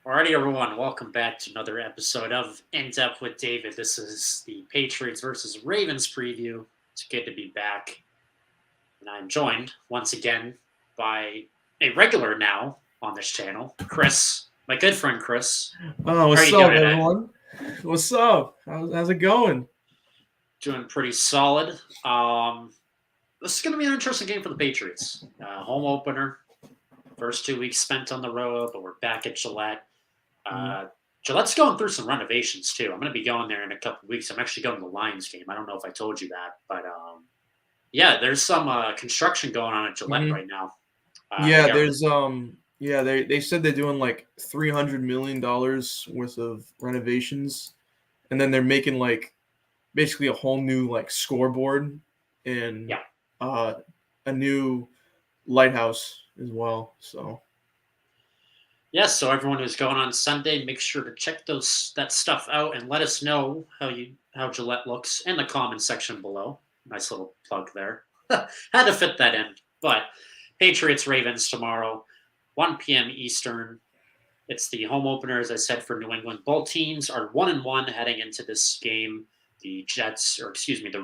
Alrighty, everyone, welcome back to another episode of In Depth with David. This is the Patriots versus Ravens preview. It's good to be back, and I'm joined once again by a regular now on this channel, Chris, my good friend Chris. Oh, How are what's you up, doing today? everyone? What's up? How's it going? Doing pretty solid. This is going to be an interesting game for the Patriots. Home opener, first 2 weeks spent on the road, but we're back at Gillette. Mm. Uh, Gillette's going through some renovations too. I'm going to be going there in a couple of weeks. I'm actually going to the Lions game. I don't know if I told you that, but yeah, there's some construction going on at Gillette Hmm. right now. They Yeah, got they said they're doing like $300 million worth of renovations, and then they're making like basically a whole new like scoreboard and yeah, uh a new lighthouse as well. So yes. So everyone who's going on Sunday, make sure to check that stuff out and let us know how Gillette looks in the comment section below. Nice little plug there. Had to fit that in, but Patriots Ravens tomorrow, 1 p.m. Eastern. It's the home opener, as I said, for New England. Both teams are 1-1 heading into this game. The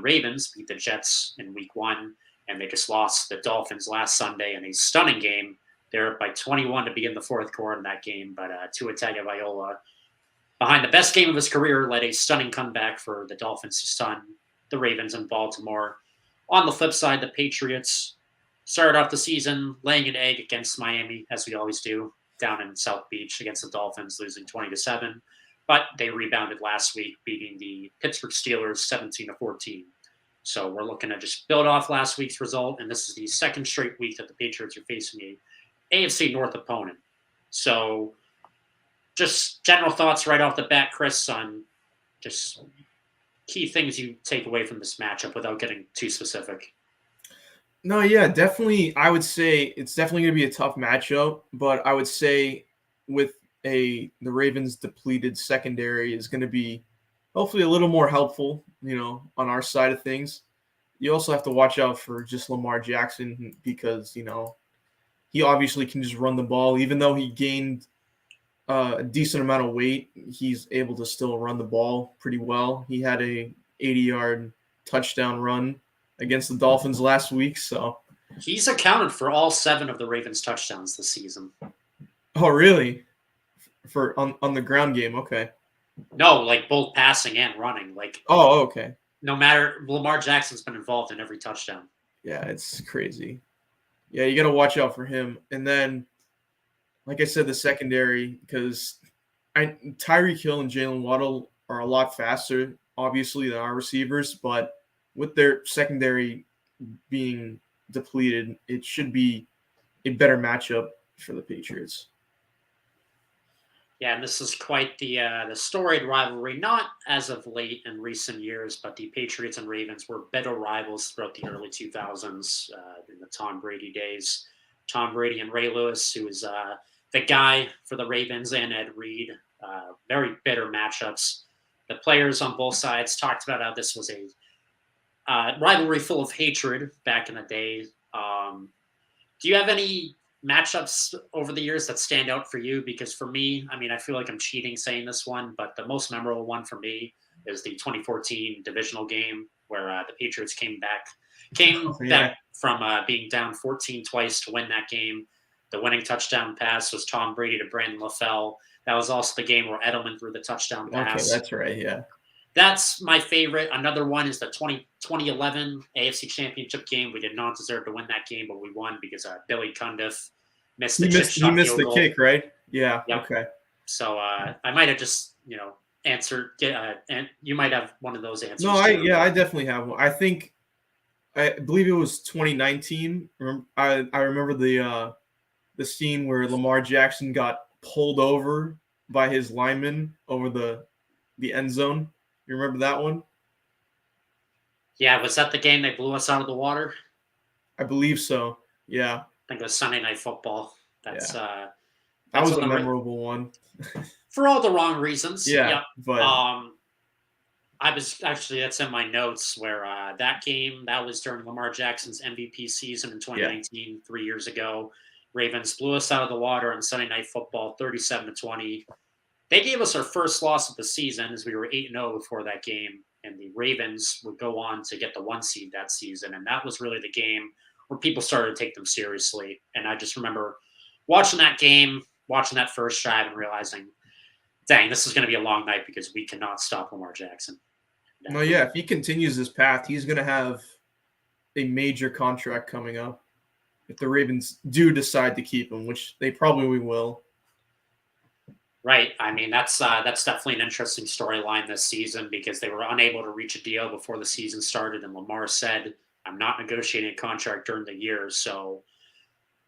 Ravens beat the Jets in week one, and they just lost the Dolphins last Sunday in a stunning game. They're up by 21 to begin the fourth quarter in that game, but Tua Tagovailoa, behind the best game of his career, led a stunning comeback for the Dolphins to stun the Ravens in Baltimore. On the flip side, the Patriots started off the season laying an egg against Miami, as we always do, down in South Beach against the Dolphins, losing 20-7. But they rebounded last week, beating the Pittsburgh Steelers 17-14. So we're looking to just build off last week's result, and this is the second straight week that the Patriots are facing a AFC North opponent. So just general thoughts right off the bat, Chris, on just key things you take away from this matchup without getting too specific. no, yeah, definitely. I would say it's definitely going to be a tough matchup, but I would say with the Ravens depleted secondary is going to be hopefully a little more helpful, on our side of things. You also have to watch out for just Lamar Jackson because he obviously can just run the ball, even though he gained a decent amount of weight. He's able to still run the ball pretty well. He had a 80-yard touchdown run against the Dolphins last week, so. He's accounted for all 7 of the Ravens' touchdowns this season. Oh, really? For on the ground game, okay. No, like both passing and running. Like Oh, okay. no matter Lamar Jackson's been involved in every touchdown. Yeah, it's crazy. Yeah, you got to watch out for him. And then, like I said, the secondary, because Tyreek Hill and Jalen Waddle are a lot faster, obviously, than our receivers, but with their secondary being depleted, it should be a better matchup for the Patriots. Yeah, and this is quite the storied rivalry. Not as of late in recent years, but the Patriots and Ravens were bitter rivals throughout the early 2000s in the Tom Brady days. Tom Brady and Ray Lewis, who was the guy for the Ravens, and Ed Reed. Very bitter matchups. The players on both sides talked about how this was a rivalry full of hatred back in the day. Do you have any matchups over the years that stand out for you? Because for me, I mean, I feel like I'm cheating saying this one, but the most memorable one for me is the 2014 divisional game where the Patriots came Oh, yeah. back from being down 14 twice to win that game. The winning touchdown pass was Tom Brady to Brandon LaFell. That was also the game where Edelman threw the touchdown Okay, pass. that's right. Yeah. That's my favorite. Another one is the 2011 AFC Championship game. We did not deserve to win that game, but we won because Billy Cundiff missed the He chip missed he shot missed field the goal. kick, right? Yeah. Yep. Okay. So I might have just answered. And you might have one of those No, answers too. I definitely have one. I believe it was 2019. I remember the scene where Lamar Jackson got pulled over by his lineman over the end zone. You remember that one? Yeah, was that the game they blew us out of the water? I believe so. Yeah. I think it was Sunday Night Football. Yeah. That's That that's was when a the memorable one. for all the wrong reasons. Yeah, Yep. but Um, I was actually that's in my notes where that game that was during Lamar Jackson's MVP season in yeah. 2019, 3 years ago. Ravens blew us out of the water on Sunday Night Football, 37-20. They gave us our first loss of the season as we were 8-0 before that game, and the Ravens would go on to get the 1 seed that season. And that was really the game where people started to take them seriously. And I just remember watching that game, watching that first drive, and realizing, dang, this is going to be a long night because we cannot stop Lamar Jackson. No, yeah, if he continues this path, he's going to have a major contract coming up if the Ravens do decide to keep him, which they probably will. Right. I mean, that's definitely an interesting storyline this season because they were unable to reach a deal before the season started, and Lamar said, "I'm not negotiating a contract during the year." So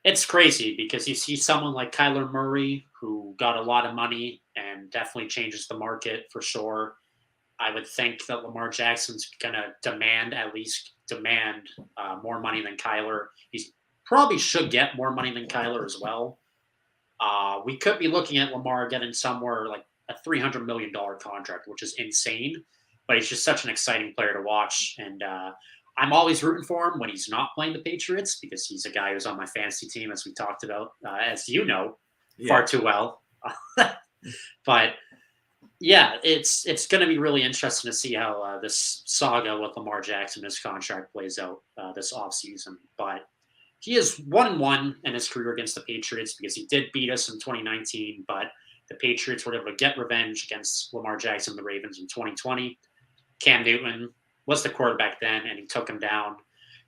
it's crazy because you see someone like Kyler Murray who got a lot of money and definitely changes the market for sure. I would think that Lamar Jackson's going to at least demand more money than Kyler. He probably should get more money than Kyler as well. We could be looking at Lamar getting somewhere like a $300 million contract, which is insane. But he's just such an exciting player to watch, and I'm always rooting for him when he's not playing the Patriots because he's a guy who's on my fantasy team, as we talked about, as you know, far too well. But yeah, it's going to be really interesting to see how this saga with Lamar Jackson, his contract, plays out this offseason. But he is 1-1 in his career against the Patriots because he did beat us in 2019, but the Patriots were able to get revenge against Lamar Jackson and the Ravens in 2020. Cam Newton was the quarterback then, and he took him down.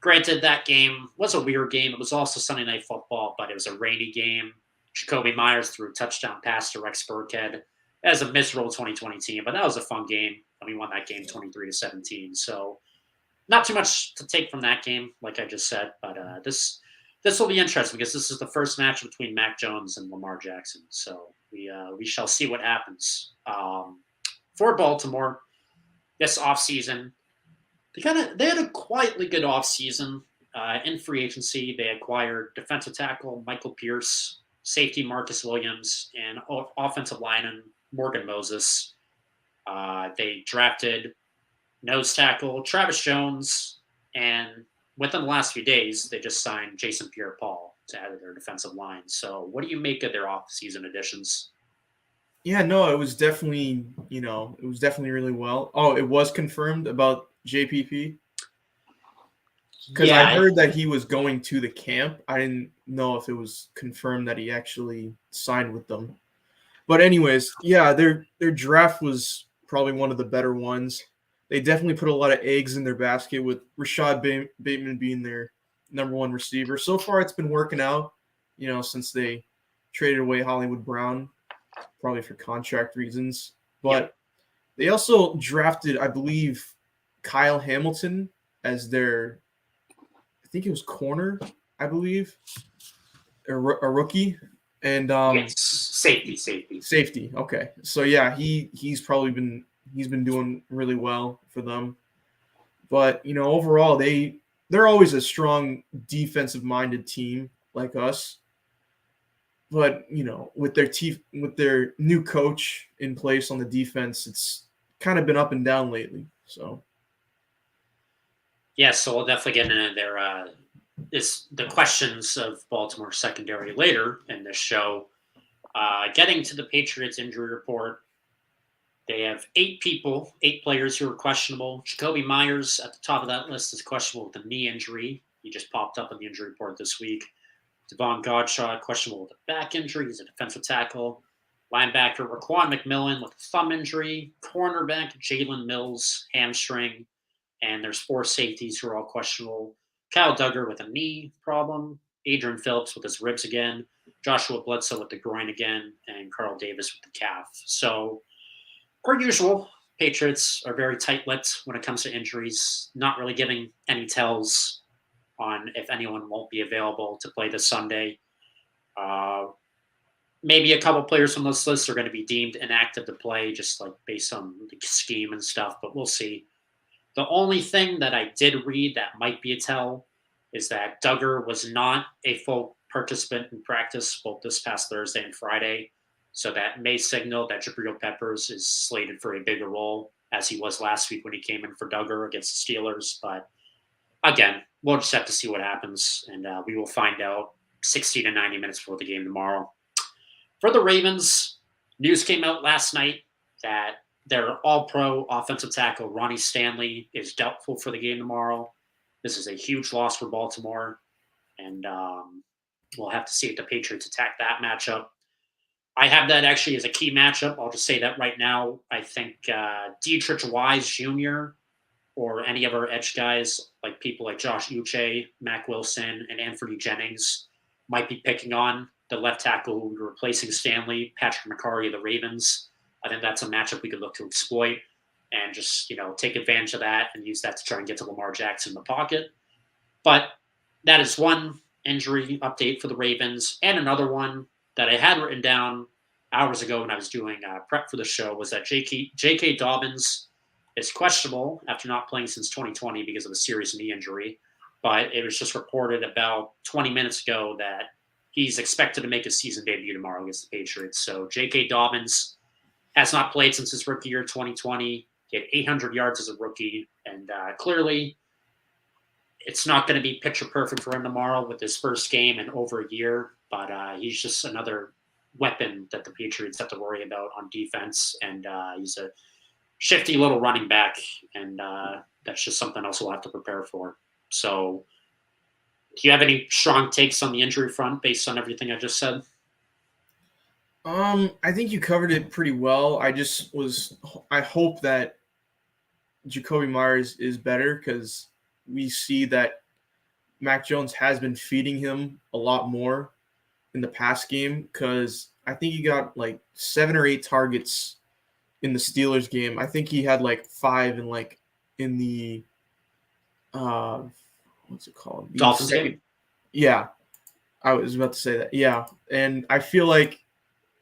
Granted, that game was a weird game. It was also Sunday Night Football, but it was a rainy game. Jacoby Myers threw a touchdown pass to Rex Burkhead. As a miserable 2020 team, but that was a fun game. And we won that game 23-17. So not too much to take from that game, like I just said. But this will be interesting because this is the first match between Mac Jones and Lamar Jackson. So we shall see what happens. For Baltimore, this offseason, they had a quietly good offseason. In free agency, they acquired defensive tackle Michael Pierce, safety Marcus Williams, and offensive lineman Morgan Moses. They drafted nose tackle Travis Jones, and within the last few days, they just signed Jason Pierre-Paul to add to their defensive line. So, what do you make of their off-season additions? Yeah, no, it was definitely, really well. Oh, it was confirmed about JPP? Because I heard that he was going to the camp. I didn't know if it was confirmed that he actually signed with them. But anyways, yeah, their draft was probably one of the better ones. They definitely put a lot of eggs in their basket with Rashad Bateman being their number one receiver. So far, it's been working out, since they traded away Hollywood Brown, probably for contract reasons. But they also drafted, I believe, Kyle Hamilton as their, I think it was corner, I believe, a rookie. And yes, safety. Okay, so yeah, he's been doing really well for them. But overall, they're always a strong defensive minded team like us. But with their new coach in place on the defense, it's kind of been up and down lately. So yeah, so we'll definitely get into the questions of Baltimore secondary later in this show. Getting to the Patriots injury report, they have 8 players who are questionable. Jacoby Myers at the top of that list is questionable with a knee injury. He just popped up in the injury report this week. Devon Godshaw, questionable with a back injury. He's a defensive tackle. Linebacker Raquan McMillan with a thumb injury. Cornerback Jalen Mills, hamstring. And there's 4 safeties who are all questionable. Kyle Duggar with a knee problem. Adrian Phillips with his ribs again. Joshua Bledsoe with the groin again. And Carl Davis with the calf. So, per usual, Patriots are very tight-lipped when it comes to injuries, not really giving any tells on if anyone won't be available to play this Sunday. Maybe a couple players from this list are going to be deemed inactive to play, just like based on the scheme and stuff, but we'll see. The only thing that I did read that might be a tell is that Duggar was not a full participant in practice both this past Thursday and Friday. So that may signal that Jabril Peppers is slated for a bigger role, as he was last week when he came in for Duggar against the Steelers. But again, we'll just have to see what happens, and we will find out 60 to 90 minutes before the game tomorrow. For the Ravens, news came out last night that their all-pro offensive tackle Ronnie Stanley is doubtful for the game tomorrow. This is a huge loss for Baltimore, and we'll have to see if the Patriots attack that matchup. I have that actually as a key matchup. I'll just say that right now. I think Dietrich Wise Jr. or any of our edge guys, like people like Josh Uche, Mac Wilson, and Anthony Jennings, might be picking on the left tackle who will be replacing Stanley, Patrick McCarry of the Ravens. I think that's a matchup we could look to exploit and just take advantage of that and use that to try and get to Lamar Jackson in the pocket. But that is one injury update for the Ravens, and another one that I had written down hours ago when I was doing prep for the show was that J.K. Dobbins is questionable after not playing since 2020 because of a serious knee injury. But it was just reported about 20 minutes ago that he's expected to make a season debut tomorrow against the Patriots. So J.K. Dobbins has not played since his rookie year 2020. He had 800 yards as a rookie, and clearly it's not going to be picture perfect for him tomorrow with his first game in over a year. But he's just another weapon that the Patriots have to worry about on defense, and he's a shifty little running back, and that's just something else we'll have to prepare for. So, do you have any strong takes on the injury front based on everything I just said? I think you covered it pretty well. I hope that Jacoby Myers is better because we see that Mac Jones has been feeding him a lot more in the past game because I think he got like 7 or 8 targets in the Steelers game. I think he had like 5 in the what's it called? The Dolphins game? Yeah, I was about to say that. Yeah, and I feel like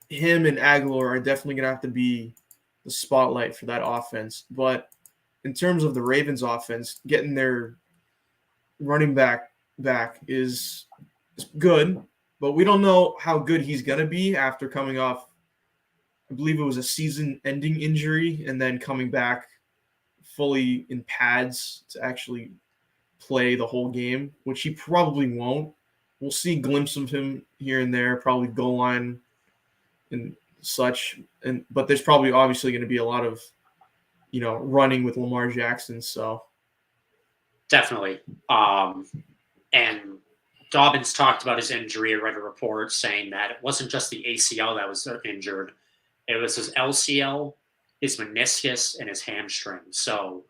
him and Aguilar are definitely going to have to be the spotlight for that offense. But in terms of the Ravens offense, getting their running back is good, but we don't know how good he's going to be after coming off, I believe it was a season-ending injury, and then coming back fully in pads to actually play the whole game, which he probably won't. We'll see glimpses of him here and there, probably goal line and such. But there's probably obviously going to be a lot of, running with Lamar Jackson. So Definitely. And Dobbins talked about his injury. I read a report saying that it wasn't just the ACL that was injured. It was his LCL, his meniscus, and his hamstring. So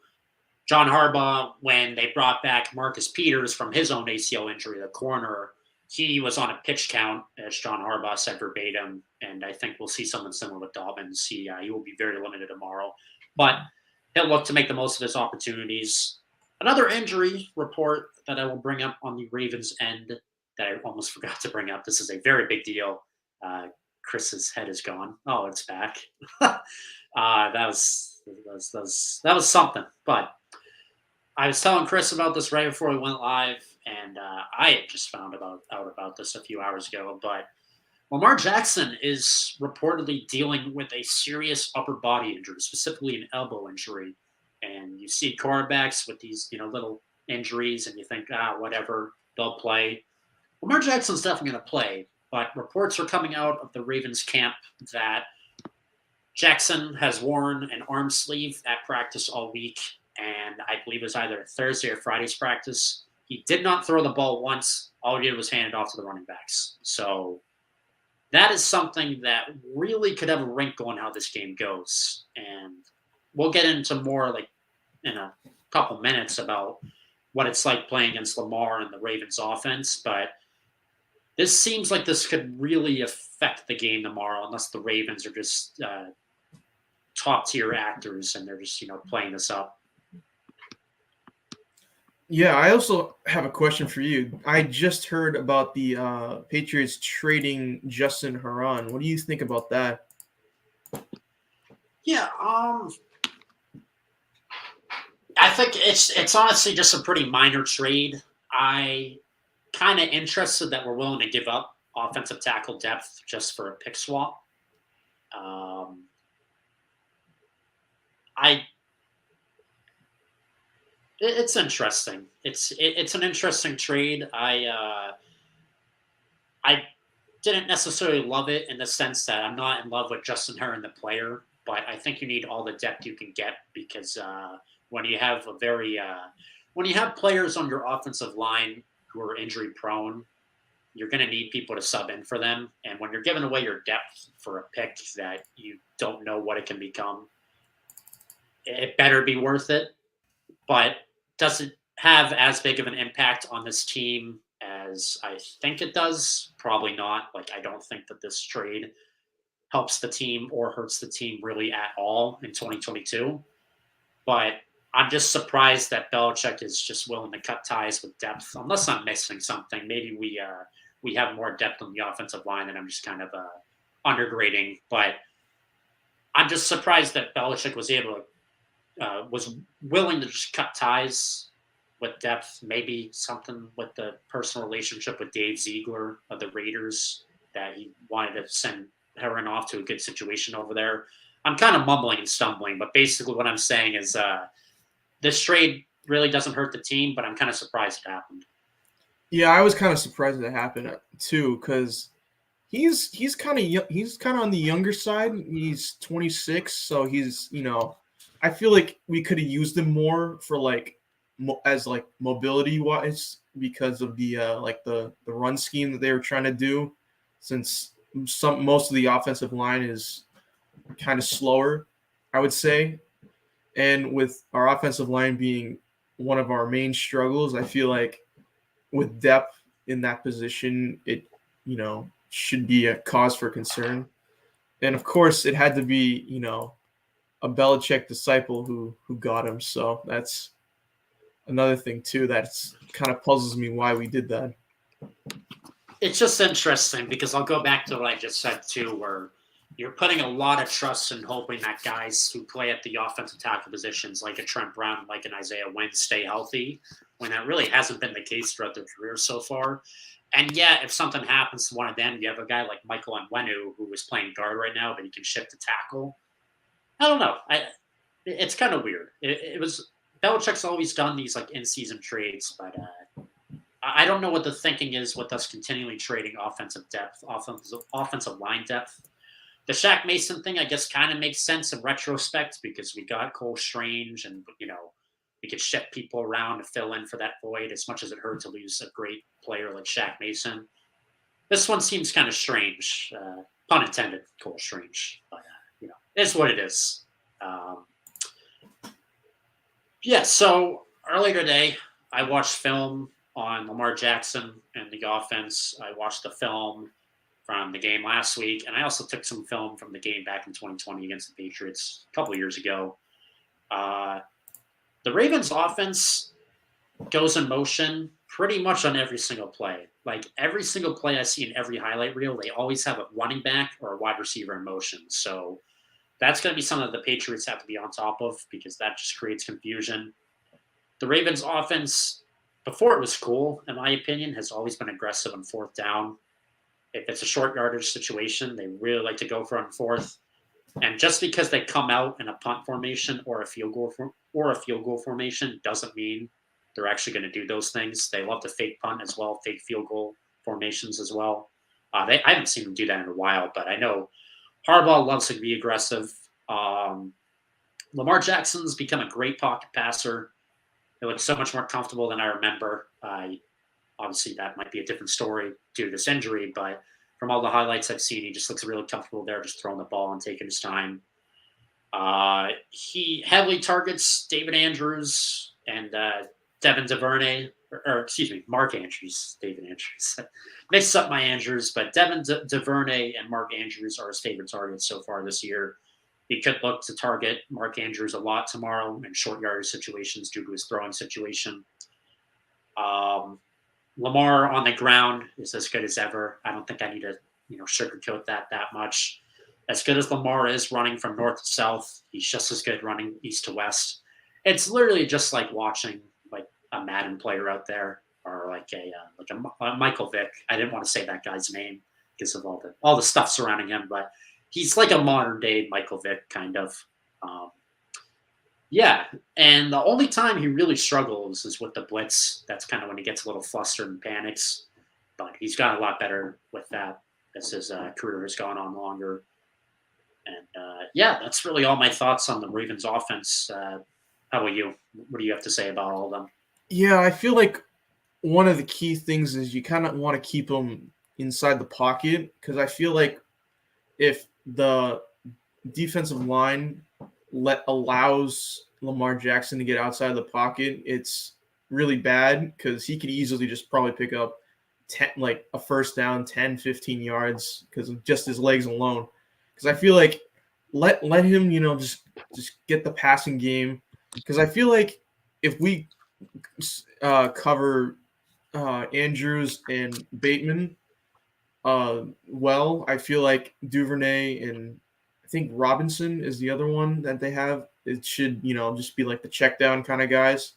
John Harbaugh, when they brought back Marcus Peters from his own ACL injury, the corner, he was on a pitch count, as John Harbaugh said verbatim, and I think we'll see something similar with Dobbins. He will be very limited tomorrow, but he'll look to make the most of his opportunities. Another injury report that I will bring up on the Ravens end that I almost forgot to bring up. This is a very big deal. Chris's head is gone. Oh, it's back. That was something. But I was telling Chris about this right before we went live, and I had just found out about this a few hours ago. But Lamar Jackson is reportedly dealing with a serious upper body injury, specifically an elbow injury. And you see quarterbacks with these, little injuries, and you think, whatever, they'll play. Lamar Jackson's definitely going to play, but reports are coming out of the Ravens camp that Jackson has worn an arm sleeve at practice all week, and I believe it was either Thursday or Friday's practice. He did not throw the ball once. All he did was hand it off to the running backs. So that is something that really could have a wrinkle in how this game goes. And we'll get into more in a couple minutes about what it's like playing against Lamar and the Ravens offense. But this seems like this could really affect the game tomorrow unless the Ravens are just top tier actors and they're just, playing this up. yeah, I also have a question for you. I just heard about the Patriots trading Justin Herron. What do you think about that? Yeah, I think it's honestly just a pretty minor trade. I kind of interested that we're willing to give up offensive tackle depth just for a pick swap. It's interesting. It's an interesting trade. I didn't necessarily love it in the sense that I'm not in love with Justin Heron, the player, but I think you need all the depth you can get because when you have when you have players on your offensive line who are injury prone, you're going to need people to sub in for them. And when you're giving away your depth for a pick that you don't know what it can become, it better be worth it. But does it have as big of an impact on this team as I think it does? Probably not. Like, I don't think that this trade helps the team or hurts the team really at all in 2022. But I'm just surprised that Belichick is just willing to cut ties with depth, unless I'm missing something. Maybe we have more depth on the offensive line, and I'm just kind of undergrading. But I'm just surprised that Belichick was willing to just cut ties with depth. Maybe something with the personal relationship with Dave Ziegler of the Raiders that he wanted to send Heron off to a good situation over there. I'm kind of mumbling and stumbling, but basically what I'm saying is this trade really doesn't hurt the team, but I'm kind of surprised it happened. Yeah, I was kind of surprised that happened too, because he's kind of he's kind of on the younger side. He's 26, so he's I feel like we could have used him more for like as like mobility wise because of the like the run scheme that they were trying to do, since most of the offensive line is kind of slower, I would say, and with our offensive line being one of our main struggles, I feel like with depth in that position, it should be a cause for concern. And of course, it had to be a Belichick disciple who got him. So that's another thing too. That's kind of puzzles me why we did that. It's just interesting because I'll go back to what I just said too, where you're putting a lot of trust and hoping that guys who play at the offensive tackle positions, like a Trent Brown, like an Isaiah Wynn, stay healthy, when that really hasn't been the case throughout their career so far. And yeah, if something happens to one of them, you have a guy like Michael Onwenu who is playing guard right now, but he can shift to tackle. I don't know. It's kind of weird. It was Belichick's always done these like in-season trades, but I don't know what the thinking is with us continually trading offensive depth, offensive line depth. The Shaq Mason thing, I guess, kind of makes sense in retrospect because we got Cole Strange, and we could shift people around to fill in for that void. As much as it hurt to lose a great player like Shaq Mason, this one seems kind of strange. Pun intended, Cole Strange, but it's what it is. Yeah. So earlier today, I watched film on Lamar Jackson and the offense. I watched the film from the game last week, and I also took some film from the game back in 2020 against the Patriots a couple of years ago. The Ravens offense goes in motion pretty much on every single play. Like every single play I see in every highlight reel, they always have a running back or a wide receiver in motion. So that's going to be something that the Patriots have to be on top of because that just creates confusion. The Ravens offense, before it was cool, in my opinion, has always been aggressive on fourth down. If it's a short yardage situation, they really like to go for on fourth. And just because they come out in a punt formation or a field goal formation doesn't mean they're actually going to do those things. They love to fake punt as well, fake field goal formations as well. I haven't seen them do that in a while, but I know Harbaugh loves to be aggressive. Lamar Jackson's become a great pocket passer. He looks so much more comfortable than I remember. Obviously, that might be a different story due to this injury, but from all the highlights I've seen, he just looks really comfortable there, just throwing the ball and taking his time. He heavily targets David Andrews and Devin DuVernay, or excuse me, Mark Andrews, David Andrews. Mixed up my Andrews, but Devin DuVernay and Mark Andrews are his favorite targets so far this year. He could look to target Mark Andrews a lot tomorrow in short yardage situations due to his throwing situation. Lamar on the ground is as good as ever. I don't think I need to, sugarcoat that much. As good as Lamar is running from north to south, he's just as good running east to west. It's literally just like watching like a Madden player out there, or like a Michael Vick. I didn't want to say that guy's name because of all the stuff surrounding him, but he's like a modern day Michael Vick kind of. Yeah, and the only time he really struggles is with the blitz. That's kind of when he gets a little flustered and panics. but he's gotten a lot better with that as his career has gone on longer. And yeah, that's really all my thoughts on the Ravens offense. How about you? What do you have to say about all of them? Yeah, I feel like one of the key things is you kind of want to keep them inside the pocket because I feel like if the defensive line allows Lamar Jackson to get outside of the pocket, it's really bad because he could easily just probably pick up 10, like a first down, 10, 15 yards because of just his legs alone. Because I feel like let him, just get the passing game. Because I feel like if we cover Andrews and Bateman I feel like Duvernay and I think Robinson is the other one that they have. It should, just be like the check down kind of guys.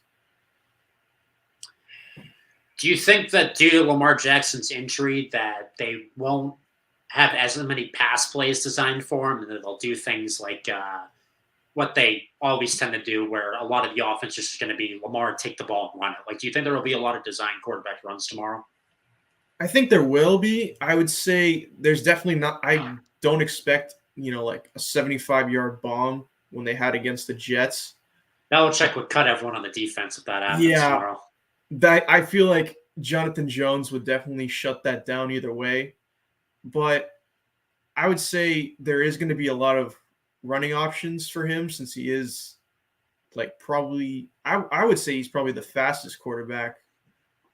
Do you think that due to Lamar Jackson's injury that they won't have as many pass plays designed for him, and that they'll do things like what they always tend to do, where a lot of the offense is just going to be Lamar take the ball and run it? Like, do you think there will be a lot of design quarterback runs tomorrow? I think there will be. I would say there's definitely not. I don't expect, like a 75-yard bomb when they had against the Jets. Belichick would cut everyone on the defense if that happens Yeah, tomorrow. that I feel like Jonathan Jones would definitely shut that down either way. But I would say there is going to be a lot of running options for him since he is like probably I would say he's probably the fastest quarterback.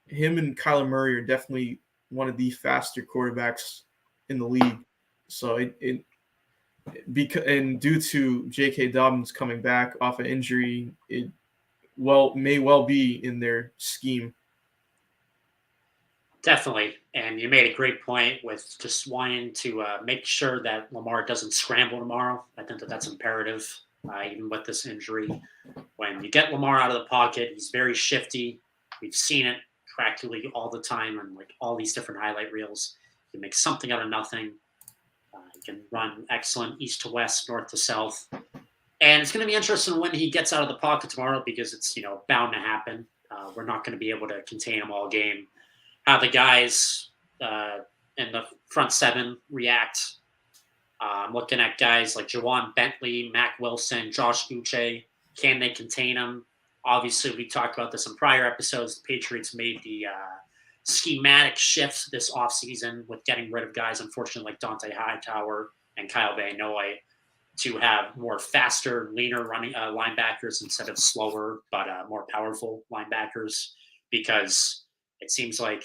Him and Kyler Murray are definitely one of the faster quarterbacks in the league. So and due to J.K. Dobbins coming back off an injury, it may well be in their scheme. Definitely. And you made a great point with just wanting to make sure that Lamar doesn't scramble tomorrow. I think that that's imperative, even with this injury. When you get Lamar out of the pocket, he's very shifty. We've seen it practically all the time on like all these different highlight reels. He can make something out of nothing. He can run excellent east to west, north to south. And it's going to be interesting when he gets out of the pocket tomorrow because it's bound to happen. We're not going to be able to contain him all game. How the guys in the front seven react. I'm looking at guys like Jawan Bentley, Mac Wilson, Josh Uche. Can they contain him? Obviously, we talked about this in prior episodes. The Patriots made the schematic shifts this offseason with getting rid of guys, unfortunately, like Dante Hightower and Kyle Van Noy, to have more faster, leaner running linebackers instead of slower but more powerful linebackers. Because it seems like,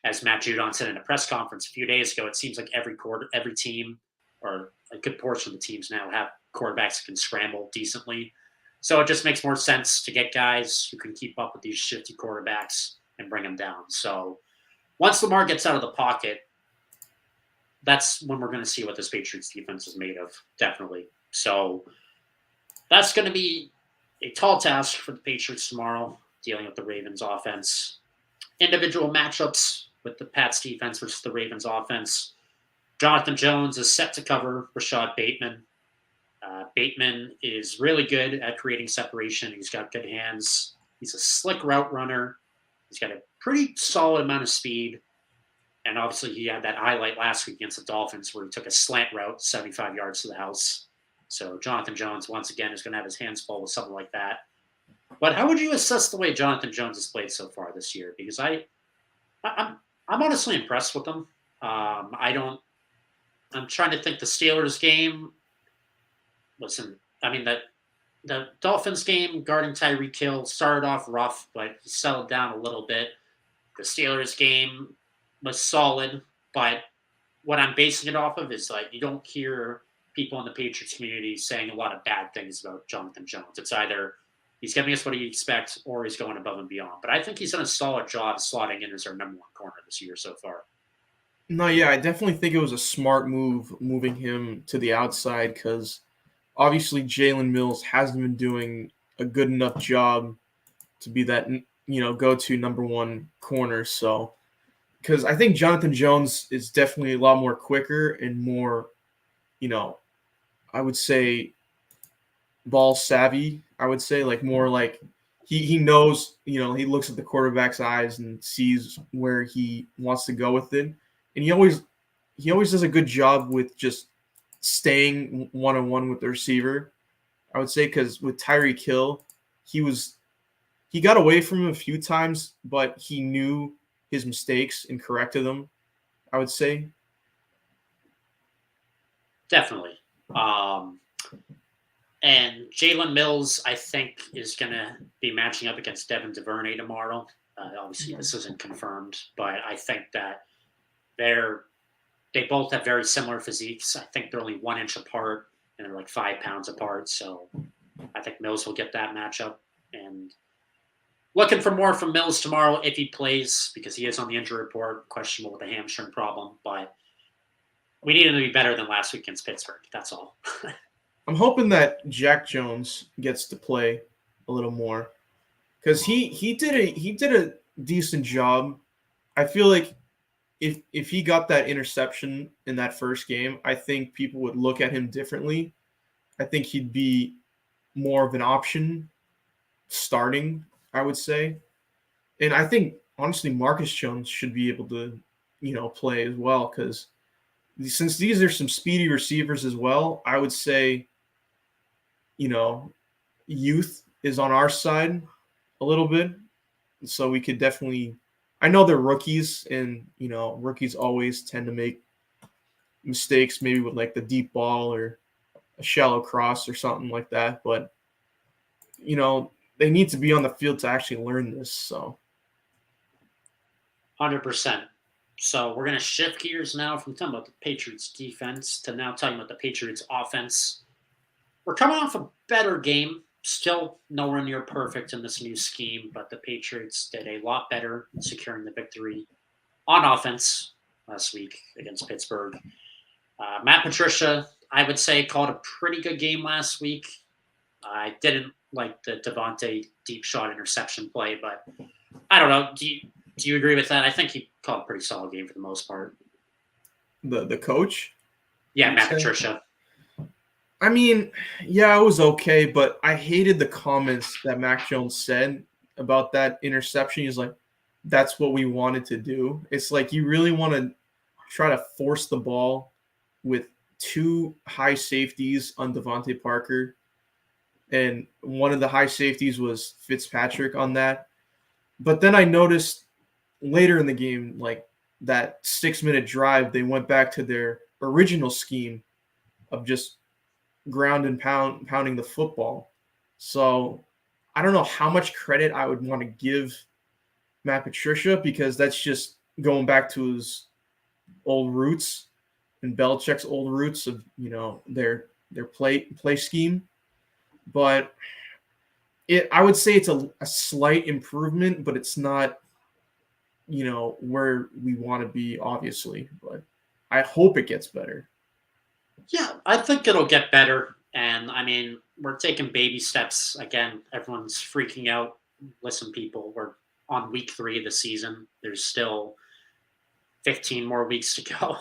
as Matt Judon said in a press conference a few days ago, it seems like every team, or a good portion of the teams now, have quarterbacks that can scramble decently. So it just makes more sense to get guys who can keep up with these shifty quarterbacks and bring them down. So once Lamar gets out of the pocket, that's when we're going to see what this Patriots defense is made of, definitely. So that's going to be a tall task for the Patriots tomorrow, dealing with the Ravens offense. Individual matchups with the Pats defense versus the Ravens offense. Jonathan Jones is set to cover Rashad Bateman. Bateman is really good at creating separation. He's got good hands. He's a slick route runner. He's got a pretty solid amount of speed. And obviously, he had that highlight last week against the Dolphins where he took a slant route 75 yards to the house. So Jonathan Jones, once again, is going to have his hands full with something like that. But how would you assess the way Jonathan Jones has played so far this year? Because I'm honestly impressed with him. I'm trying to think the Steelers game. Listen, I mean, the Dolphins game guarding Tyreek Hill started off rough, but he settled down a little bit. The Steelers game was solid, but what I'm basing it off of is like you don't hear people in the Patriots community saying a lot of bad things about Jonathan Jones. It's either he's giving us what he expects or he's going above and beyond. But I think he's done a solid job slotting in as our number one corner this year so far. No, yeah, I definitely think it was a smart move moving him to the outside because obviously Jalen Mills hasn't been doing a good enough job to be that go-to number one corner. So because I think Jonathan Jones is definitely a lot more quicker and more, I would say ball savvy. I would say like more like he knows, he looks at the quarterback's eyes and sees where he wants to go with it, and he always does a good job with just staying one on one with the receiver. I would say because with Tyreek Hill, he got away from him a few times, but he knew his mistakes and corrected them. I would say. Definitely. Um, and Jalen Mills, I think, is going to be matching up against Devin DuVernay tomorrow. Obviously, this isn't confirmed, but I think that they both have very similar physiques. I think they're only 1 inch apart and they're like 5 pounds apart. So I think Mills will get that matchup. And looking for more from Mills tomorrow if he plays, because he is on the injury report, questionable with a hamstring problem. But we need him to be better than last week against Pittsburgh. That's all. I'm hoping that Jack Jones gets to play a little more because he did a decent job. I feel like if he got that interception in that first game, I think people would look at him differently. I think he'd be more of an option starting, I would say. And I think honestly Marcus Jones should be able to, play as well because since these are some speedy receivers as well, I would say, you know, youth is on our side a little bit. So we could definitely I know they're rookies and rookies always tend to make mistakes maybe with like the deep ball or a shallow cross or something like that, but they need to be on the field to actually learn this. So 100%. So we're going to shift gears now from talking about the Patriots defense to now talking about the Patriots offense. We're coming off a better game, still nowhere near perfect in this new scheme, but the Patriots did a lot better in securing the victory on offense last week against Pittsburgh. Matt Patricia, I would say, called a pretty good game last week. I didn't like the Devontae deep shot interception play, but I don't know. Do you agree with that? I think he called a pretty solid game for the most part. the coach, Yeah, Matt Patricia. I mean, yeah, it was okay, but I hated the comments that Mac Jones said about that interception. He's like, that's what we wanted to do. It's like you really want to try to force the ball with two high safeties on Devontae Parker. And one of the high safeties was Fitzpatrick on that. But then I noticed later in the game, like that 6-minute drive, they went back to their original scheme of just ground and pounding the football. So I don't know how much credit I would want to give Matt Patricia because that's just going back to his old roots and Belichick's old roots of their play scheme. But I would say it's a slight improvement, but it's not where we want to be, obviously. But I hope it gets better. Yeah, I think it'll get better. And I mean, we're taking baby steps. Again, everyone's freaking out. Listen, people, we're on week 3 of the season. There's still 15 more weeks to go.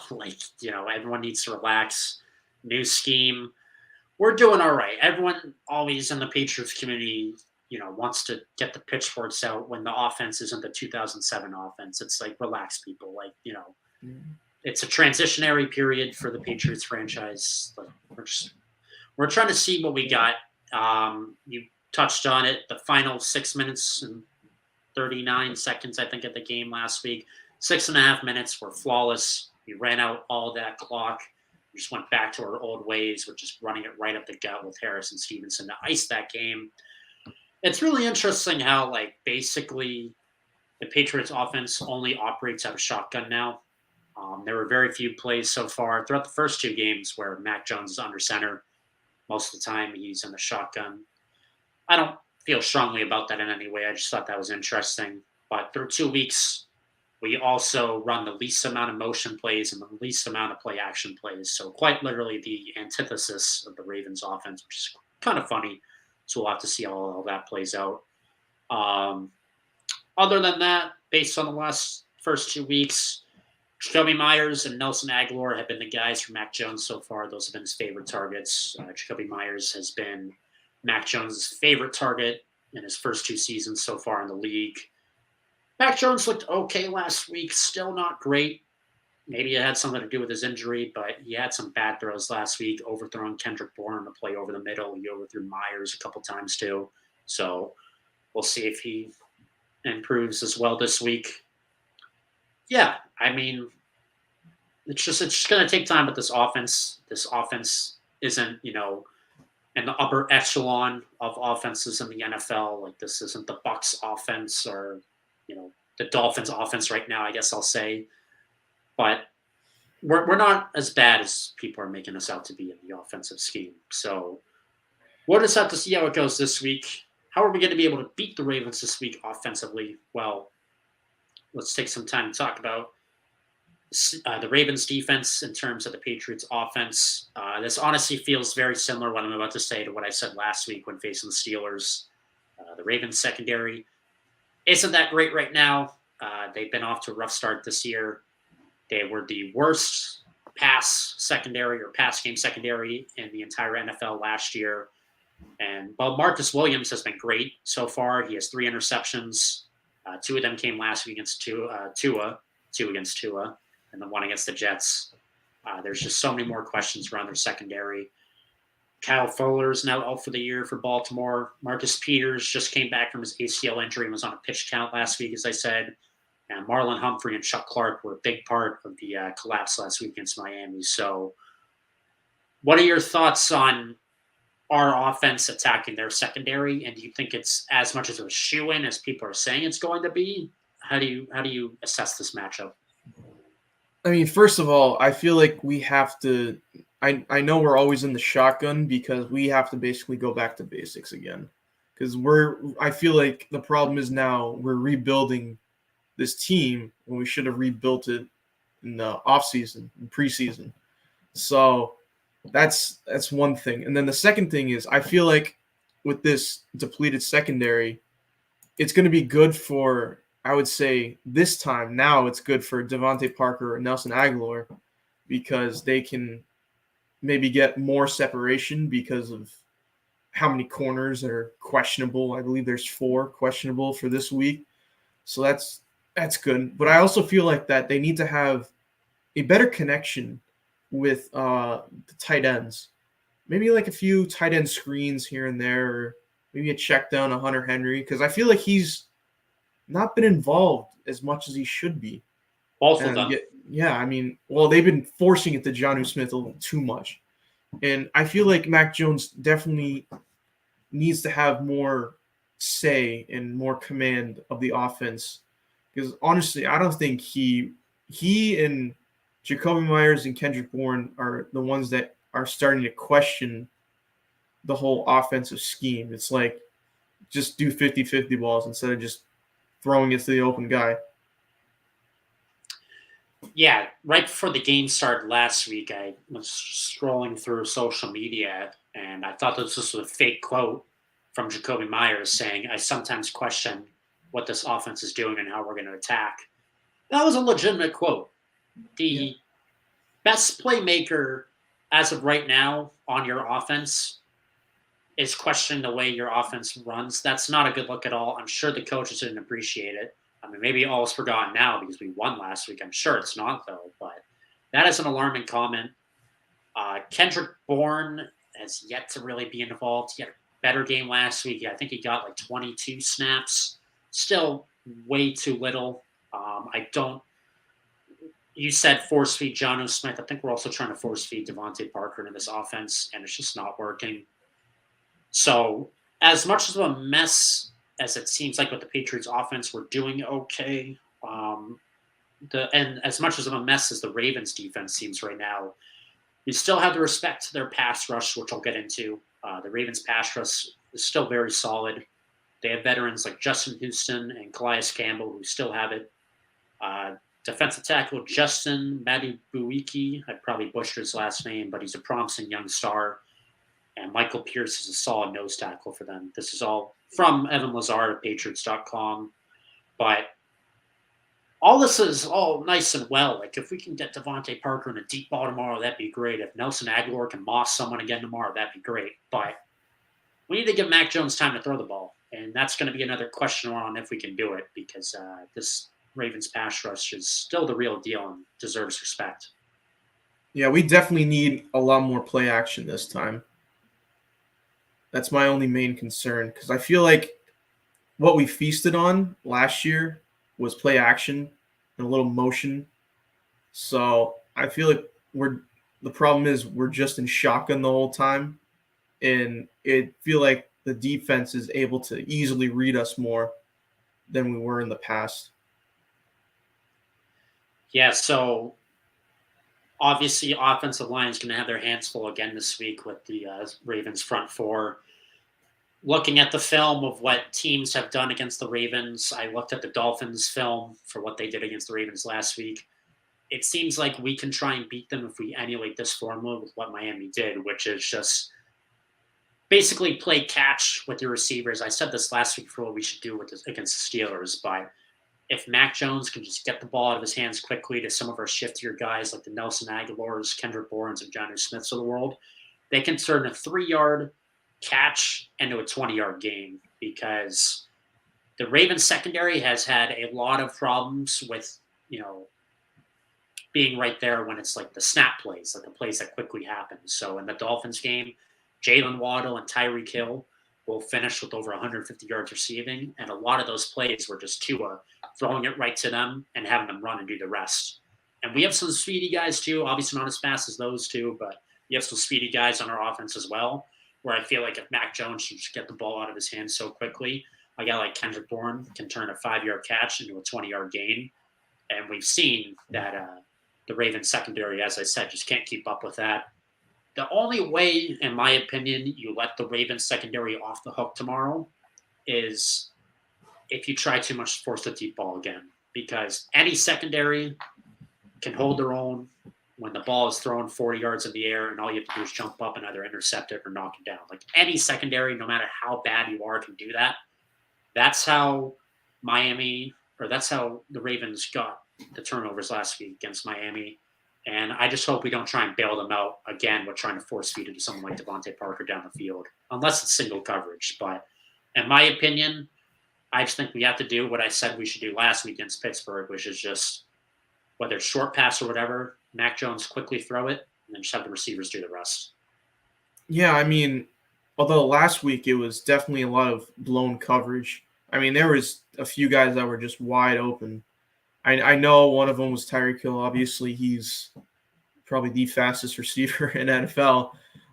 Everyone needs to relax. New scheme. We're doing all right. Everyone always in the Patriots community, wants to get the pitchforks out when the offense isn't the 2007 offense. It's like, relax, people. It's a transitionary period for the Patriots franchise. We're trying to see what we got. You touched on it. The final 6 minutes and 39 seconds, I think, at the game last week. 6.5 minutes were flawless. We ran out all that clock. We just went back to our old ways, which is running it right up the gut with Harris and Stevenson to ice that game. It's really interesting how, basically the Patriots offense only operates out of shotgun now. There were very few plays so far throughout the first 2 games where Mac Jones is under center. Most of the time he's in the shotgun. I don't feel strongly about that in any way. I just thought that was interesting. But through 2 weeks, we also run the least amount of motion plays and the least amount of play action plays. So quite literally the antithesis of the Ravens offense, which is kind of funny. So we'll have to see how all that plays out. Other than that, based on the first 2 weeks, Jacoby Myers and Nelson Aguilar have been the guys for Mac Jones so far. Those have been his favorite targets. Jacoby Myers has been Mac Jones' favorite target in his first 2 seasons so far in the league. Mac Jones looked okay last week, still not great. Maybe it had something to do with his injury, but he had some bad throws last week, overthrowing Kendrick Bourne on the play over the middle. He overthrew Myers a couple times too. So we'll see if he improves as well this week. Yeah, I mean, it's just going to take time with this offense. This offense isn't, in the upper echelon of offenses in the NFL. Like this isn't the Bucks offense or, the Dolphins offense right now, I guess I'll say. But we're not as bad as people are making us out to be in the offensive scheme. So we'll just have to see how it goes this week. How are we going to be able to beat the Ravens this week offensively? Well, let's take some time to talk about the Ravens defense in terms of the Patriots offense. This honestly feels very similar what I'm about to say to what I said last week when facing the Steelers. The Ravens secondary isn't that great right now. They've been off to a rough start this year. They were the worst pass game secondary in the entire NFL last year. And while Marcus Williams has been great so far, he has 3 interceptions. 2 of them came last week against Tua, 2 against Tua, and then 1 against the Jets. There's just so many more questions around their secondary. Kyle Fuller is now out for the year for Baltimore. Marcus Peters just came back from his ACL injury and was on a pitch count last week, as I said. And Marlon Humphrey and Chuck Clark were a big part of the collapse last week against Miami. So what are your thoughts on our offense attacking their secondary? And do you think it's as much as a shoe-in as people are saying it's going to be? How do you assess this matchup? I mean, first of all, I feel like we have to I know we're always in the shotgun because we have to basically go back to basics again. Because I feel like the problem is now we're rebuilding this team when we should have rebuilt it in the offseason, in preseason. So that's one thing. And then the second thing is I feel like with this depleted secondary, it's going to be good for, I would say this time now it's good for Devontae Parker and Nelson Aguilar because they can maybe get more separation because of how many corners are questionable. I believe there's 4 questionable for this week. So that's good. But I also feel like that they need to have a better connection with the tight ends. Maybe like a few tight end screens here and there, or maybe a check down to Hunter Henry, because I feel like he's not been involved as much as he should be. Both of them. Yeah, I mean, well, they've been forcing it to Jonnu Smith a little too much. And I feel like Mac Jones definitely needs to have more say and more command of the offense. Because honestly, I don't think he and Jacoby Myers and Kendrick Bourne are the ones that are starting to question the whole offensive scheme. It's like just do 50-50 balls instead of just throwing it to the open guy. Yeah, right before the game started last week, I was scrolling through social media and I thought this was a fake quote from Jacoby Myers saying, "I sometimes question what this offense is doing and how we're going to attack." That was a legitimate quote. The best playmaker as of right now on your offense is questioning the way your offense runs. That's not a good look at all. I'm sure the coaches didn't appreciate it. I mean, maybe all is forgotten now because we won last week. I'm sure it's not, though. But that is an alarming comment. Kendrick Bourne has yet to really be involved. He had a better game last week. I think he got like 22 snaps. Still way too little. You said force feed Jonnu Smith. I think we're also trying to force feed Devontae Parker into this offense, and it's just not working. So as much of a mess as it seems like with the Patriots offense, we're doing okay. And as much as of a mess as the Ravens defense seems right now, we still have to respect their pass rush, which I'll get into. The Ravens pass rush is still very solid. They have veterans like Justin Houston and Calais Campbell who still have it. Defensive tackle Justin Madubuike, I probably butchered his last name, but he's a promising young star. And Michael Pierce is a solid nose tackle for them. This is all from Evan Lazard at Patriots.com. But all this is all nice and well. Like, if we can get Devontae Parker in a deep ball tomorrow, that'd be great. If Nelson Aguilar can moss someone again tomorrow, that'd be great. But we need to give Mac Jones time to throw the ball. And that's going to be another question on if we can do it because this Ravens pass rush is still the real deal and deserves respect. Yeah, we definitely need a lot more play action this time. That's my only main concern because I feel like what we feasted on last year was play action and a little motion. So I feel like the problem is we're just in shotgun the whole time, and it feel like the defense is able to easily read us more than we were in the past. Yeah, so obviously offensive line is going to have their hands full again this week with the Ravens front four. Looking at the film of what teams have done against the Ravens, I looked at the Dolphins film for what they did against the Ravens last week. It seems like we can try and beat them if we emulate this formula with what Miami did, which is just basically play catch with your receivers. I said this last week for what we should do with this, against the Steelers, but if Mac Jones can just get the ball out of his hands quickly to some of our shiftier guys like the Nelson Aguilars, Kendrick Bournes, and Johnny Smiths of the world, they can turn a 3-yard catch into a 20-yard game because the Ravens secondary has had a lot of problems with, being right there when it's like the snap plays, like the plays that quickly happen. So in the Dolphins game, Jalen Waddle and Tyreek Hill will finish with over 150 yards receiving, and a lot of those plays were just Tua throwing it right to them and having them run and do the rest. And we have some speedy guys too, obviously not as fast as those two, but you have some speedy guys on our offense as well. Where I feel like if Mac Jones can just get the ball out of his hands so quickly, a guy like Kendrick Bourne can turn a 5-yard catch into a 20-yard gain. And we've seen that the Ravens secondary, as I said, just can't keep up with that. The only way, in my opinion, you let the Ravens secondary off the hook tomorrow is if you try too much to force the deep ball again. Because any secondary can hold their own when the ball is thrown 40 yards in the air and all you have to do is jump up and either intercept it or knock it down. Like any secondary, no matter how bad you are, can do that. That's how that's how the Ravens got the turnovers last week against Miami. And I just hope we don't try and bail them out again with trying to force feed it to someone like Devontae Parker down the field, unless it's single coverage. But in my opinion, I just think we have to do what I said we should do last week against Pittsburgh, which is just whether it's short pass or whatever, Mac Jones quickly throw it and then just have the receivers do the rest. Yeah, I mean, although last week it was definitely a lot of blown coverage. I mean, there was a few guys that were just wide open. I know one of them was Tyreek Hill. Obviously, he's probably the fastest receiver in NFL.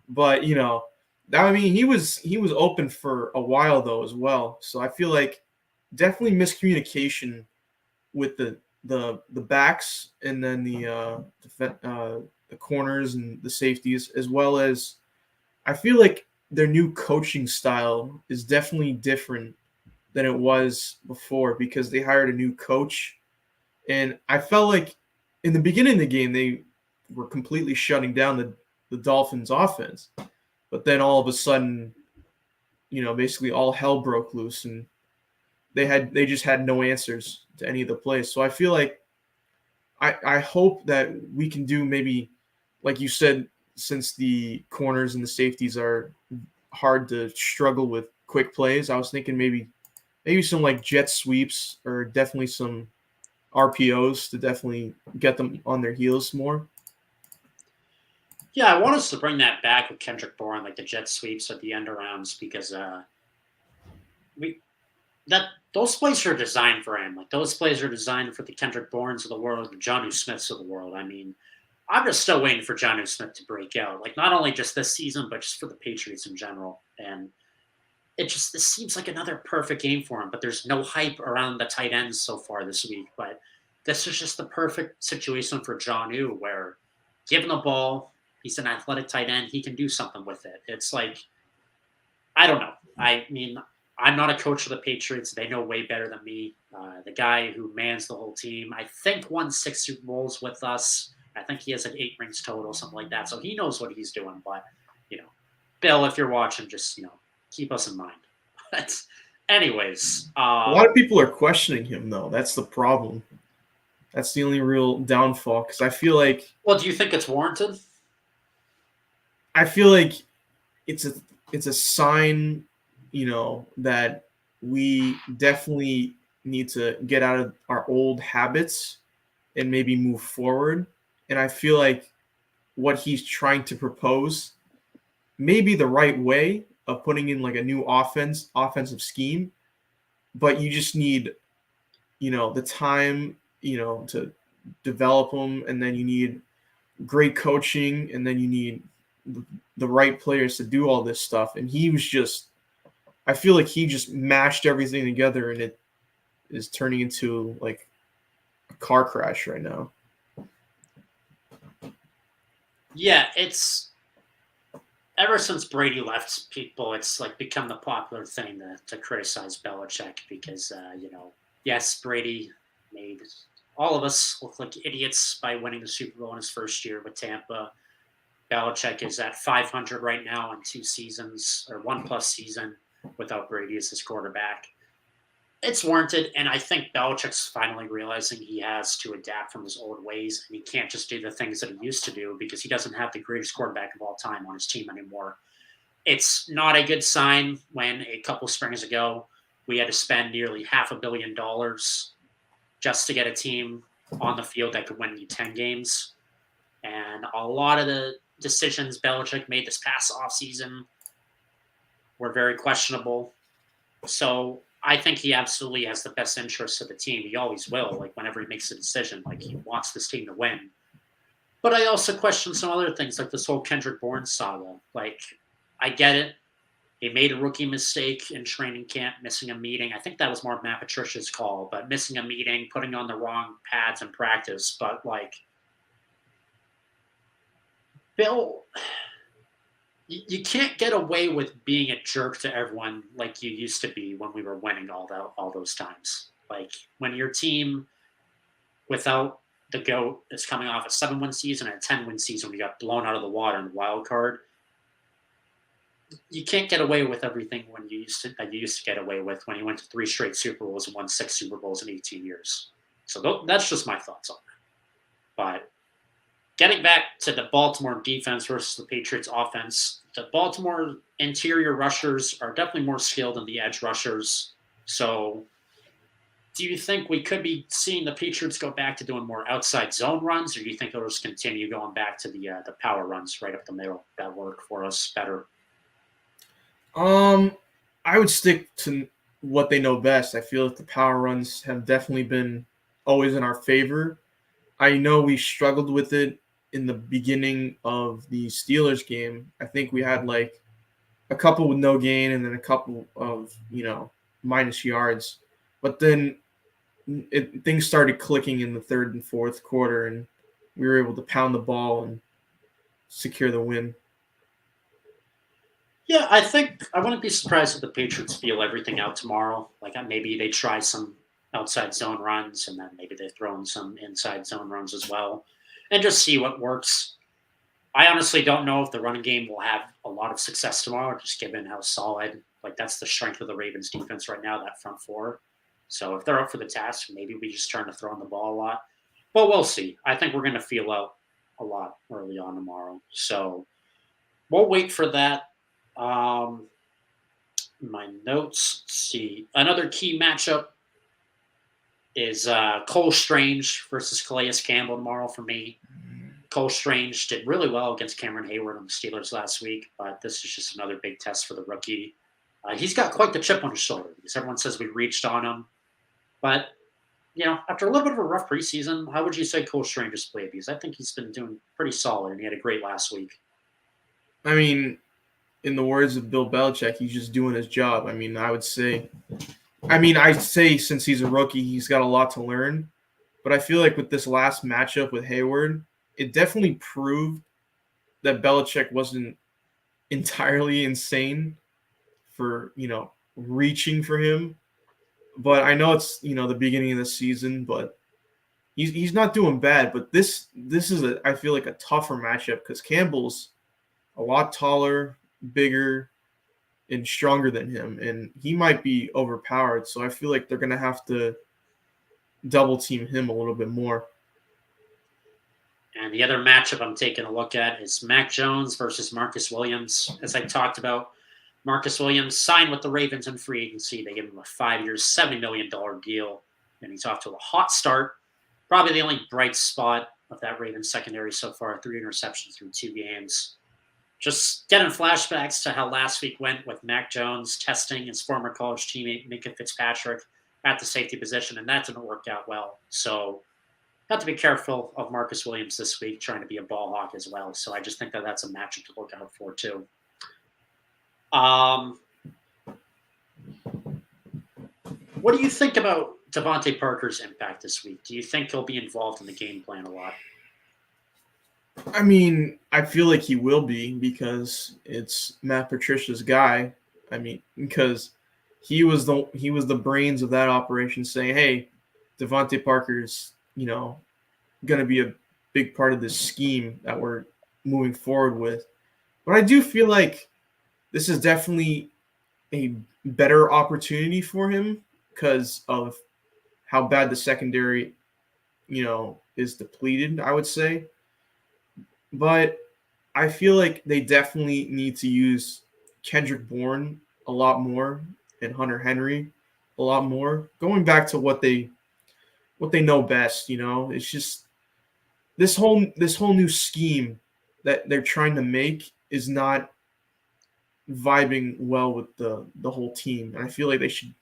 But I mean, he was open for a while though as well. So I feel like definitely miscommunication with the backs and then the corners and the safeties, as well as I feel like their new coaching style is definitely different than it was before because they hired a new coach. And I felt like in the beginning of the game, they were completely shutting down the Dolphins offense. But then all of a sudden, basically all hell broke loose and they just had no answers to any of the plays. So I feel like I hope that we can do maybe, like you said, since the corners and the safeties are hard to struggle with quick plays, I was thinking maybe some like jet sweeps or definitely some RPOs to definitely get them on their heels more. Yeah, I want us to bring that back with Kendrick Bourne, like the jet sweeps at the end arounds, because we that those plays are designed for him. Like those plays are designed for the Kendrick Bournes of the world, the Jonnu Smiths of the world. I mean, I'm just still waiting for Jonnu Smith to break out. Like not only just this season, but just for the Patriots in general. And this seems like another perfect game for him. But there's no hype around the tight ends so far this week. But this is just the perfect situation for Jonnu, where given the ball, he's an athletic tight end. He can do something with it. It's like I don't know. I mean, I'm not a coach of the Patriots. They know way better than me. The guy who mans the whole team, I think, won 6 Super Bowls with us. I think he has like 8 rings total, something like that. So he knows what he's doing. But, Bill, if you're watching, just, keep us in mind. But anyways. A lot of people are questioning him, though. That's the problem. That's the only real downfall. Because I feel like. Well, do you think it's warranted? I feel like it's a sign, that we definitely need to get out of our old habits and maybe move forward. And I feel like what he's trying to propose may be the right way of putting in like a new offensive scheme, but you just need, the time, to develop them, and then you need great coaching, and then you need the right players to do all this stuff. And he was just, I feel like he just mashed everything together, and it is turning into like a car crash right now. Yeah, it's ever since Brady left, people it's like become the popular thing to criticize Belichick because yes, Brady made all of us look like idiots by winning the Super Bowl in his first year with Tampa. Belichick is at 500 right now in 2 seasons or one plus season without Brady as his quarterback. It's warranted, and I think Belichick's finally realizing he has to adapt from his old ways, and he can't just do the things that he used to do because he doesn't have the greatest quarterback of all time on his team anymore. It's not a good sign when a couple springs ago we had to spend nearly $500 million just to get a team on the field that could win you 10 games. And a lot of the decisions Belichick made this past offseason were very questionable. So I think he absolutely has the best interests of the team. He always will. Like whenever he makes a decision, like he wants this team to win. But I also question some other things, like this whole Kendrick Bourne saga. Like, I get it. He made a rookie mistake in training camp, missing a meeting. I think that was more of Matt Patricia's call, but missing a meeting, putting on the wrong pads in practice. But like, Bill, you can't get away with being a jerk to everyone like you used to be when we were winning all those times. Like when your team without the GOAT is coming off a 7-win season and a 10-win season when you got blown out of the water in the wild card. You can't get away with everything when you used to get away with when you went to 3 straight Super Bowls and won 6 Super Bowls in 18 years. So that's just my thoughts on that. But getting back to the Baltimore defense versus the Patriots offense, the Baltimore interior rushers are definitely more skilled than the edge rushers. So do you think we could be seeing the Patriots go back to doing more outside zone runs, or do you think they'll just continue going back to the power runs right up the middle that work for us better? I would stick to what they know best. I feel like the power runs have definitely been always in our favor. I know we struggled with it in the beginning of the Steelers game. I think we had like a couple with no gain and then a couple of, minus yards. But then things started clicking in the third and fourth quarter, and we were able to pound the ball and secure the win. Yeah, I think I wouldn't be surprised if the Patriots feel everything out tomorrow. Like maybe they try some outside zone runs, and then maybe they throw in some inside zone runs as well, and just see what works. I honestly don't know if the running game will have a lot of success tomorrow, just given how solid. Like that's the strength of the Ravens defense right now, that front four. So if they're up for the task, maybe we just turn to throwing the ball a lot. But we'll see. I think we're going to feel out a lot early on tomorrow. So we'll wait for that. My notes. Let's see. Another key matchup is Cole Strange versus Calais Campbell tomorrow for me. Cole Strange did really well against Cameron Hayward on the Steelers last week, but this is just another big test for the rookie. He's got quite the chip on his shoulder because everyone says we reached on him. But, after a little bit of a rough preseason, how would you say Cole Strange has played? Because I think he's been doing pretty solid, and he had a great last week. I mean, in the words of Bill Belichick, he's just doing his job. I'd say since he's a rookie, he's got a lot to learn. But I feel like with this last matchup with Hayward, it definitely proved that Belichick wasn't entirely insane for, reaching for him. But I know it's, the beginning of the season, but he's not doing bad. But this is I feel like a tougher matchup because Campbell's a lot taller, bigger, and stronger than him, and he might be overpowered. So I feel like they're gonna have to double team him a little bit more. And the other matchup I'm taking a look at is Mac Jones versus Marcus Williams. As I talked about, Marcus Williams signed with the Ravens in free agency. They gave him a 5 year, $70 million deal, and he's off to a hot start. Probably the only bright spot of that Ravens secondary so far, 3 interceptions through 2 games. Just getting flashbacks to how last week went with Mac Jones testing his former college teammate Minka Fitzpatrick at the safety position, and that didn't work out well. So have to be careful of Marcus Williams this week, trying to be a ball hawk as well. So I just think that that's a matchup to look out for too. What do you think about Devontae Parker's impact this week? Do you think he'll be involved in the game plan a lot? I mean, I feel like he will be because it's Matt Patricia's guy. I mean, because he was the brains of that operation, saying, "Hey, Devontae Parker's going to be a big part of this scheme that we're moving forward with." But I do feel like this is definitely a better opportunity for him because of how bad the secondary, is depleted, I would say. But I feel like they definitely need to use Kendrick Bourne a lot more and Hunter Henry a lot more. Going back to what they know best, it's just this whole new scheme that they're trying to make is not vibing well with the whole team. And I feel like they should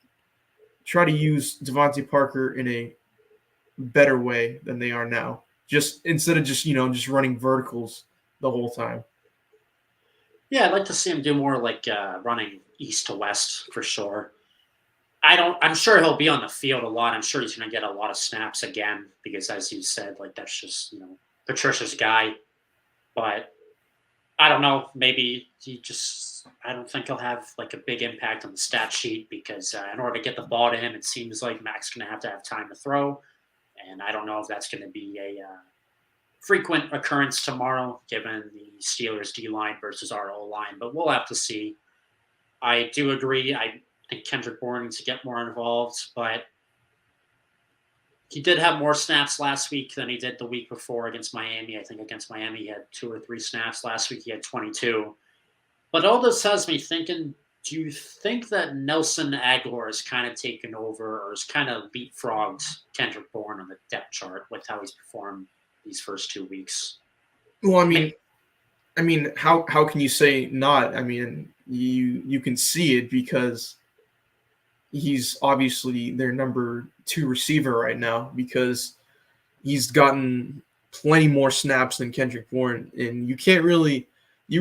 try to use Devontae Parker in a better way than they are now. Just instead of just running verticals the whole time. Yeah, I'd like to see him do more like running east to west for sure. I'm sure he'll be on the field a lot. I'm sure he's going to get a lot of snaps again because, as you said, like that's just Patricia's guy. But I don't know. Maybe I don't think he'll have like a big impact on the stat sheet because in order to get the ball to him, it seems like Mac's going to have time to throw. And I don't know if that's going to be a frequent occurrence tomorrow, given the Steelers' D line versus our O line. But we'll have to see. I do agree. I think Kendrick Bourne needs to get more involved, but he did have more snaps last week than he did the week before against Miami. I think against Miami he had 2 or 3 snaps. Last week he had 22. But all this has me thinking, do you think that Nelson Aguilar has kind of taken over or has kind of leapfrogged Kendrick Bourne on the depth chart with how he's performed these first 2 weeks? Well, I mean, how can you say not? I mean, you can see it because he's obviously their number 2 receiver right now because he's gotten plenty more snaps than Kendrick Bourne, and you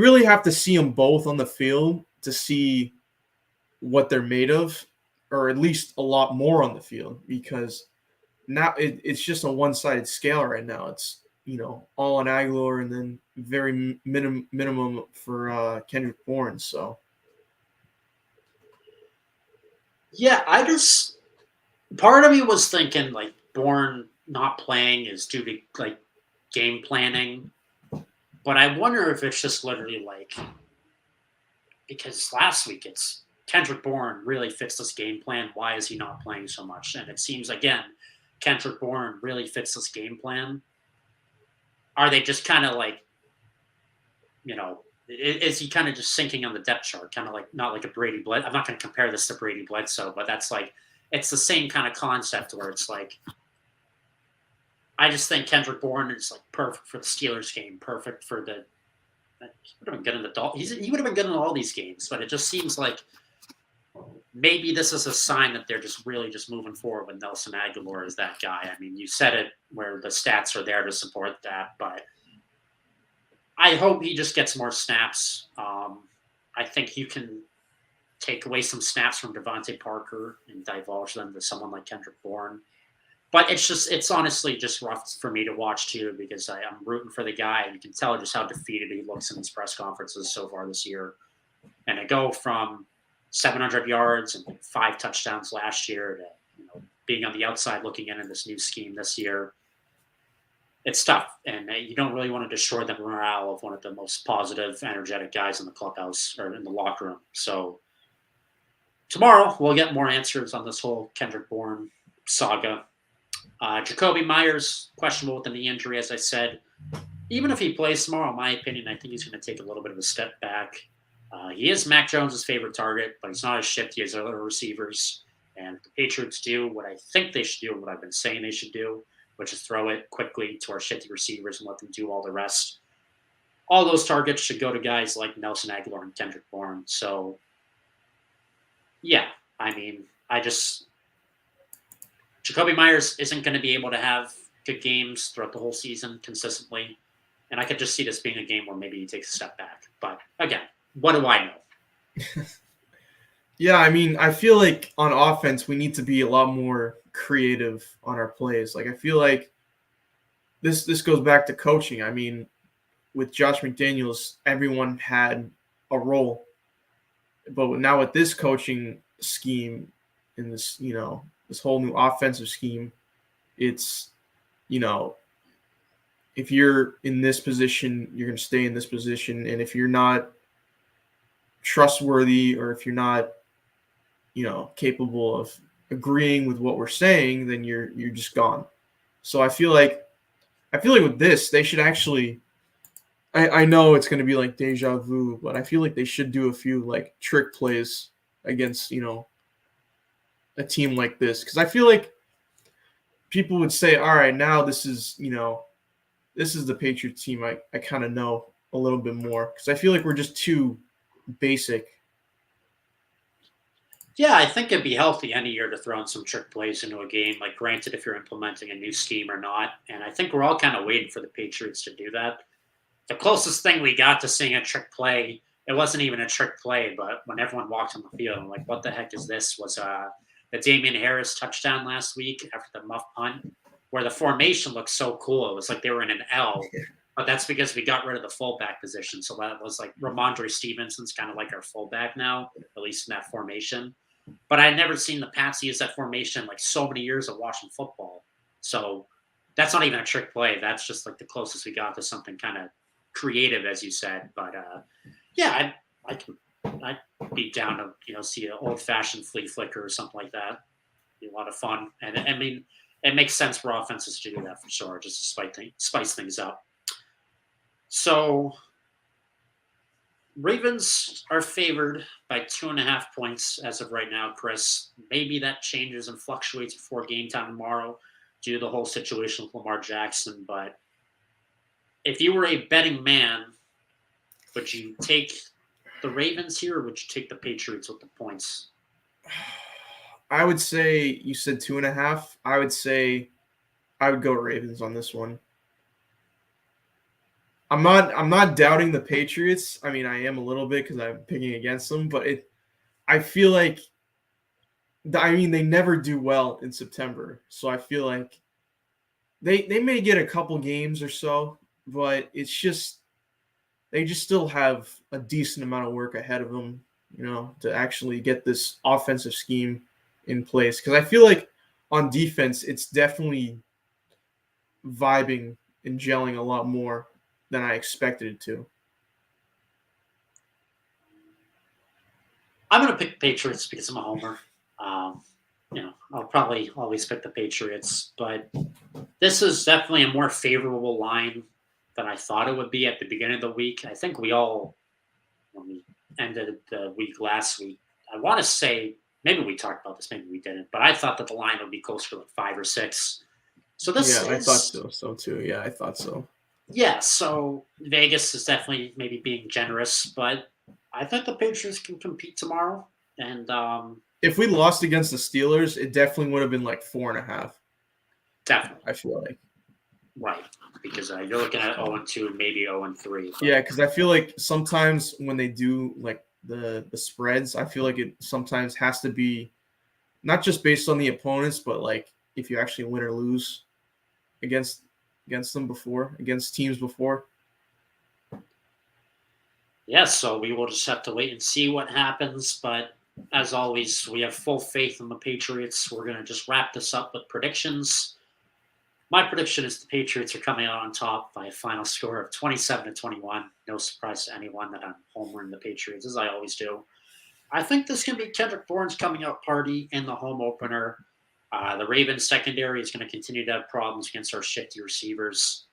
really have to see them both on the field to see what they're made of, or at least a lot more on the field because now it's just a one-sided scale right now. It's all on Aguilar and then very minimum for Kendrick Bourne. So yeah, part of me was thinking like Bourne not playing is due to like game planning, but I wonder if it's just literally like because last week it's Kendrick Bourne really fits this game plan. Why is he not playing so much? And it seems again, Kendrick Bourne really fits this game plan. Are they just kind of like, is he kind of just sinking on the depth chart? Kind of like not like a Brady Bledsoe. I'm not going to compare this to Brady Bledsoe, but that's like it's the same kind of concept where it's like I just think Kendrick Bourne is like perfect for the Steelers game, perfect for the. He would have been good in he would have been good in all these games, but it just seems like maybe this is a sign that they're just really just moving forward with Nelson Aguilar as that guy. I mean, you said it where the stats are there to support that, but I hope he just gets more snaps. I think you can take away some snaps from Devontae Parker and divulge them to someone like Kendrick Bourne. But it's honestly just rough for me to watch too because I'm rooting for the guy and you can tell just how defeated he looks in his press conferences so far this year. And to go from 700 yards and 5 touchdowns last year to being on the outside looking in this new scheme this year, it's tough. And you don't really want to destroy the morale of one of the most positive, energetic guys in the clubhouse or in the locker room. So tomorrow we'll get more answers on this whole Kendrick Bourne saga. Jacoby Myers, questionable with the knee injury, as I said. Even if he plays tomorrow, in my opinion, I think he's going to take a little bit of a step back. He is Mac Jones' favorite target, but he's not as shifty as other receivers. And the Patriots do what I think they should do, and what I've been saying they should do, which is throw it quickly to our shifty receivers and let them do all the rest. All those targets should go to guys like Nelson Aguilar and Kendrick Bourne. So, yeah, I mean, I just Jacoby Myers isn't going to be able to have good games throughout the whole season consistently. And I could just see this being a game where maybe he takes a step back. But again, what do I know? Yeah, I mean, I feel like on offense we need to be a lot more creative on our plays. Like I feel like this goes back to coaching. I mean, with Josh McDaniels, everyone had a role, but now with this coaching scheme in this, this whole new offensive scheme, it's, you know, if you're in this position, you're going to stay in this position, and if you're not trustworthy or if you're not, capable of agreeing with what we're saying, then you're just gone. So I feel like with this, they should actually. I know it's going to be like deja vu, but I feel like they should do a few like trick plays against a team like this, because I feel like people would say, all right, now this is the Patriots team I kind of know a little bit more, because I feel like we're just too basic. Yeah, I think it'd be healthy any year to throw in some trick plays into a game. Like, granted, if you're implementing a new scheme or not. And I think we're all kind of waiting for the Patriots to do that. The closest thing we got to seeing a trick play, it wasn't even a trick play, but when everyone walked on the field, I'm like, what the heck is this? Was the Damian Harris touchdown last week after the muff punt, where the formation looked so cool. It was like they were in an L, but that's because we got rid of the fullback position. So that was like Ramondre Stevenson's kind of like our fullback now, at least in that formation. But I'd never seen the Pats use that formation like so many years of watching football. So that's not even a trick play. That's just like the closest we got to something kind of creative, as you said. But yeah, I'd be down to see an old fashioned flea flicker or something like that. Be a lot of fun, and I mean it makes sense for offenses to do that for sure, just to spice things up. So Ravens are favored by 2.5 points as of right now, Chris. Maybe that changes and fluctuates before game time tomorrow due to the whole situation with Lamar Jackson. But if you were a betting man, would you take the Ravens here, or would you take the Patriots with the points? I would say you said 2.5. I would say I would go Ravens on this one. I'm not doubting the Patriots. I mean, I am a little bit because I'm picking against them, but I feel like they never do well in September. So I feel like they may get a couple games or so, but it's just they just still have a decent amount of work ahead of them, to actually get this offensive scheme in place. Because I feel like on defense, it's definitely vibing and gelling a lot more than I expected it to. I'm going to pick the Patriots because I'm a homer. Um, I'll probably always pick the Patriots, but this is definitely a more favorable line than I thought it would be at the beginning of the week. I think we all, when we ended the week last week, I want to say maybe we talked about this, maybe we didn't, but I thought that the line would be closer to like 5 or 6. So this Yeah, I thought is, so. So too. Yeah, I thought so. yeah. So Vegas is definitely maybe being generous, but I think the Patriots can compete tomorrow, and If we lost against the Steelers, it definitely would have been like 4.5. definitely I feel like. right because you're looking at 0-2, maybe 0-3. But Yeah, because I feel like sometimes when they do like the spreads, I feel like it sometimes has to be not just based on the opponents, but like if you actually win or lose against against teams before. yes, so we will just have to wait and see what happens. But as always, we have full faith in the Patriots. We're going to just wrap this up with predictions. My prediction is the Patriots are coming out on top by a final score of 27-21. No surprise to anyone that I'm homering the Patriots, as I always do. I think this can be Kendrick Bourne's coming out party in the home opener. The Ravens secondary is going to continue to have problems against our shifty receivers.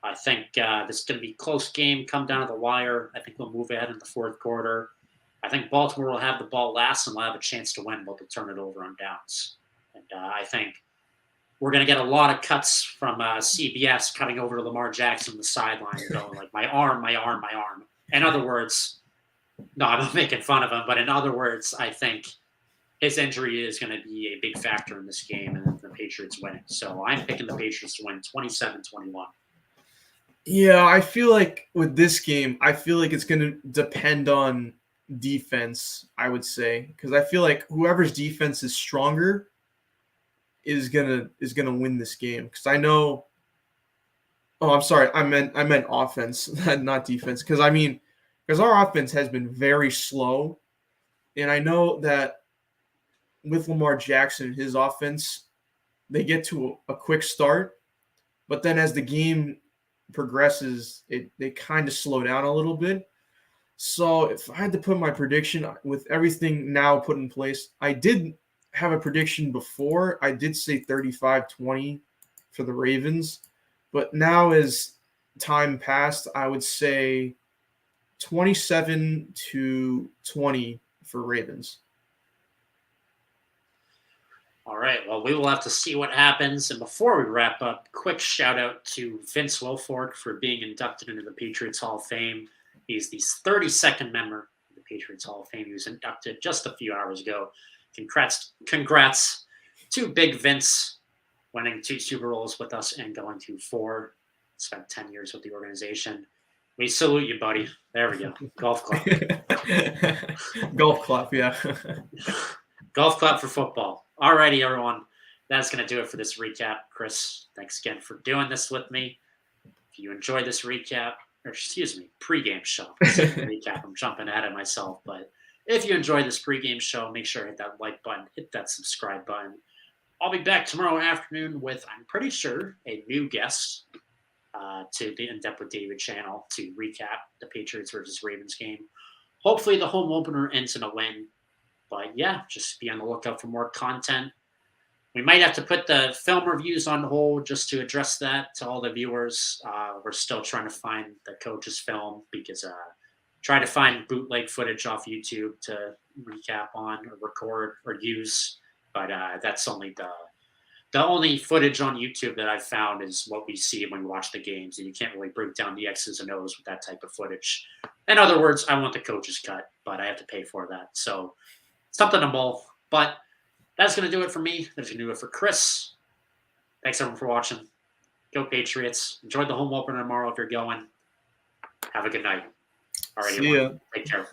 I think this is going to be a close game, come down to the wire. I think we'll move ahead in the fourth quarter. I think Baltimore will have the ball last and will have a chance to win, but they'll turn it over on downs. And I think we're going to get a lot of cuts from CBS cutting over to Lamar Jackson on the sideline, going like, my arm, my arm, my arm. In other words, no, I'm not making fun of him, but in other words, I think his injury is going to be a big factor in this game and the Patriots winning. So I'm picking the Patriots to win 27-21. Yeah, I feel like with this game, I feel like it's going to depend on defense, I would say, because I feel like whoever's defense is stronger is gonna win this game. Because I know. Oh, I'm sorry. I meant offense, not defense. Because our offense has been very slow, and I know that with Lamar Jackson, his offense, they get to a quick start, but then as the game progresses, they kind of slow down a little bit. So if I had to put my prediction with everything now put in place, I did have a prediction before. I did say 35-20 for the Ravens, but now as time passed, I would say 27-20 for Ravens. All right. Well, we will have to see what happens. And before we wrap up, quick shout out to Vince Wilfork for being inducted into the Patriots Hall of Fame. He's the 32nd member of the Patriots Hall of Fame. He was inducted just a few hours ago. Congrats to Big Vince, winning 2 Super Bowls with us and going to 4. Spent 10 years with the organization. We salute you, buddy. There we go. Golf clap. Golf clap, yeah. Golf clap for football. All righty, everyone. That's going to do it for this recap. Chris, thanks again for doing this with me. If you enjoyed this recap, or excuse me, pregame show. Recap. I'm jumping ahead of myself. But if you enjoyed this pregame show, make sure to hit that like button, hit that subscribe button. I'll be back tomorrow afternoon with, I'm pretty sure, a new guest to the In Depth with David channel to recap the Patriots versus Ravens game. Hopefully the home opener ends in a win. But yeah, just be on the lookout for more content. We might have to put the film reviews on hold just to address that to all the viewers. We're still trying to find the coach's film because trying to find bootleg footage off YouTube to recap on or record or use. But that's only the only footage on YouTube that I've found is what we see when we watch the games, and you can't really break down the X's and O's with that type of footage. In other words, I want the coach's cut, but I have to pay for that. So something to mull. But that's going to do it for me. That's going to do it for Chris. Thanks, everyone, for watching. Go Patriots. Enjoy the home opener tomorrow if you're going. Have a good night. All right, See ya. Take care.